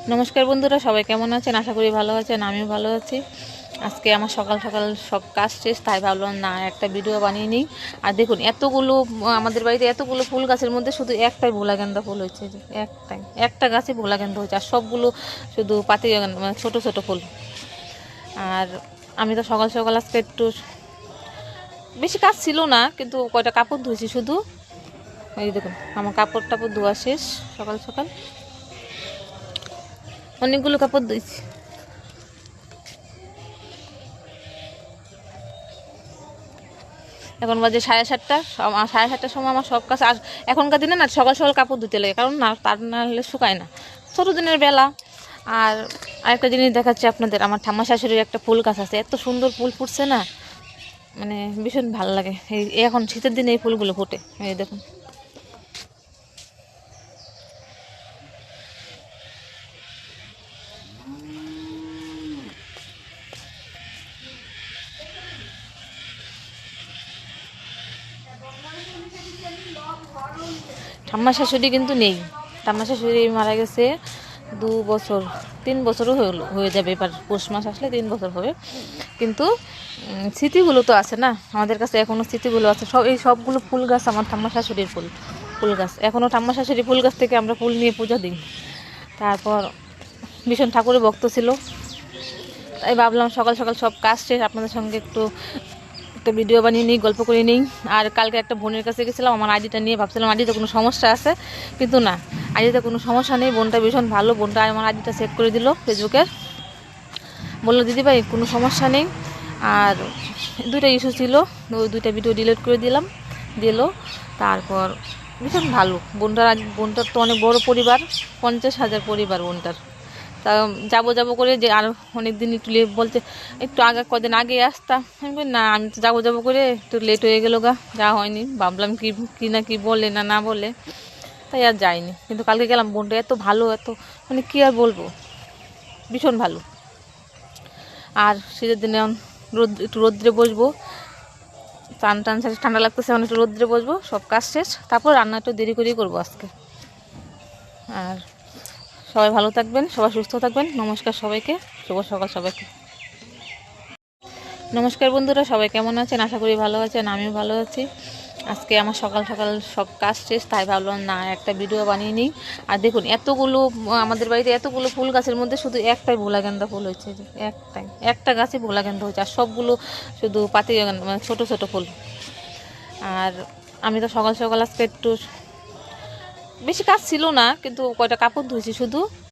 নমস্কার বন্ধুরা, সবাই কেমন আছেন? আশা করি ভালো আছেন। আমিও ভালো আছি। আজকে আমার সকাল সকাল সব কাজ শেষ, তাই ভাবলাম না একটা ভিডিও বানিয়ে নিই। আর দেখুন এতগুলো আমাদের বাড়িতে এতগুলো ফুল গাছের মধ্যে শুধু একটাই ভোলা গেন্দা ফুল হয়েছে, যে একটা গাছে ভোলা গেন্দা হয়েছে, আর সবগুলো শুধু পাতি মানে ছোটো ছোটো ফুল। আর আমি তো সকাল সকাল আজকে একটু বেশি কাজ ছিল না, কিন্তু কয়টা কাপড় ধুয়েছি শুধু। এই দেখুন আমার কাপড় টাপড় ধোয়া শেষ সকাল সকাল, অনেকগুলো কাপড় ধুয়েছি। এখন বাজে 7:30। 7:30টার সময় আমার সব কাজ। আর এখনকার দিনে না সকাল সকাল কাপড় ধুতে লাগে, কারণ না তার না হলে শুকায় না, ছোটো দিনের বেলা। আর আরেকটা জিনিস দেখাচ্ছি আপনাদের, আমার ঠাম্মা শাশুড়ির একটা ফুল গাছ আছে, এত সুন্দর ফুল ফুটছে না, মানে ভীষণ ভালো লাগে। এই এখন শীতের দিনে এই ফুলগুলো ফোটে, এই দেখুন। ঠাম্মা শাশুড়ি কিন্তু নেই, ঠাম্মা শাশুড়ি মারা গেছে 2 বছর, 3 বছরও হয়ে যাবে, এবার পৌষ মাস আসলে 3 বছর হবে। কিন্তু স্মৃতিগুলো তো আছে না আমাদের কাছে, এখনও স্মৃতিগুলো আছে। এই সবগুলো ফুল গাছ আমার ঠাম্মা শাশুড়ির ফুল গাছ। এখনও ঠাম্মা শাশুড়ি ফুল গাছ থেকে আমরা ফুল নিয়ে পূজা দিই। তারপর ভীষণ ঠাকুরের ভক্ত ছিল, তাই ভাবলাম সকাল সকাল সব কাজ শেষ, আপনাদের সঙ্গে একটু একটা ভিডিও বানিয়ে নিই, গল্প করে নিই। আর কালকে একটা বোনের কাছে গেছিলাম আমার আইডিটা নিয়ে, ভাবছিলাম আইডিতে কোনো সমস্যা আছে, কিন্তু না, আইডিতে কোনো সমস্যা নেই। বোনটা ভীষণ ভালো, বোনটা আমার আইডিটা চেক করে দিল ফেসবুকের, বললো দিদি ভাই কোনো সমস্যা নেই। আর 2টা ইস্যু ছিল, ওই 2টা ভিডিও ডিলিট করে দিল। তারপর ভীষণ ভালো বোনটার তো অনেক বড় পরিবার, 50,000 পরিবার বোনটার। তা যাবো করে যে আর অনেক দিন একটু বলছে একটু কদিন আগে আসতাম, আমি বলি না, আমি তো যাবো করে একটু লেট হয়ে গেলো যাওয়া হয়নি। ভাবলাম কি বলে না বলে, তাই আর যাইনি। কিন্তু কালকে গেলাম, বোনটা এত ভালো, এত মানে কি আর বলবো, ভীষণ ভালো। আর শীতের দিনে একটু রোদ্রে বসবো, টান সাথে ঠান্ডা লাগতেছে, অনেক একটু রোদ্রে বসবো, সব কাজ শেষ, তারপর রান্না একটু দেরি করেই করবো আজকে। আর সবাই ভালো থাকবেন, সবাই সুস্থ থাকবেন। নমস্কার সবাইকে, শুভ সকাল সবাইকে। নমস্কার বন্ধুরা, সবাই কেমন আছেন? আশা করি ভালো আছেন। আমিও ভালো আছি। আজকে আমার সকাল সকাল সব কাজ শেষ, তাই ভাবলাম না একটা ভিডিও বানিয়ে নিই। আর দেখুন এতগুলো আমাদের বাড়িতে এতগুলো ফুল গাছের মধ্যে শুধু একটাই ভোলা গেন্দা ফুল হয়েছে, যে একটা গাছে ভোলা গেন্দা হয়েছে, আর সবগুলো শুধু পাতি মানে ছোটো ছোটো ফুল। আর আমি তো সকাল সকাল আজকে একটু বেশি কাজ ছিল না, কিন্তু কয়টা কাপড় ধুয়েছি শুধু।